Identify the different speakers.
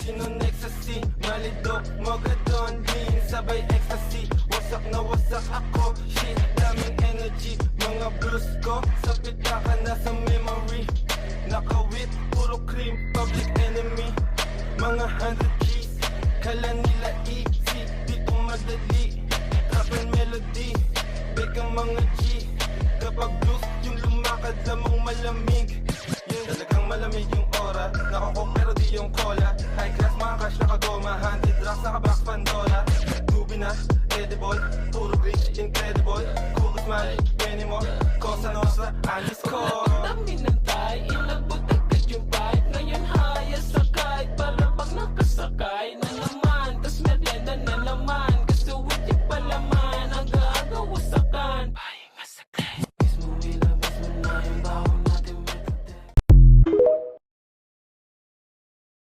Speaker 1: Sino ecstasy, malidok, mogadon, lean, sabay ecstasy. Wasak na wasak ako, shit, daming energy. Mga blues ko, sa pitaka nasa memory. Nakawit, puro cream, public enemy. Mga 100 keys, kala nila easy. Dito madali, trap and melody. Big ang mga G, kapag blues yung lumakad lamang malamig. Yun talagang malamig yung aura. Nakakok pero di yung cola. High class mga cash nakagoma. Hunted rocks naka-box Pandora. Ruby na, edible, puro glitch, incredible. Cool smile, Benny mo, Cosa Nostra, alis ko.
Speaker 2: Dami ng tayo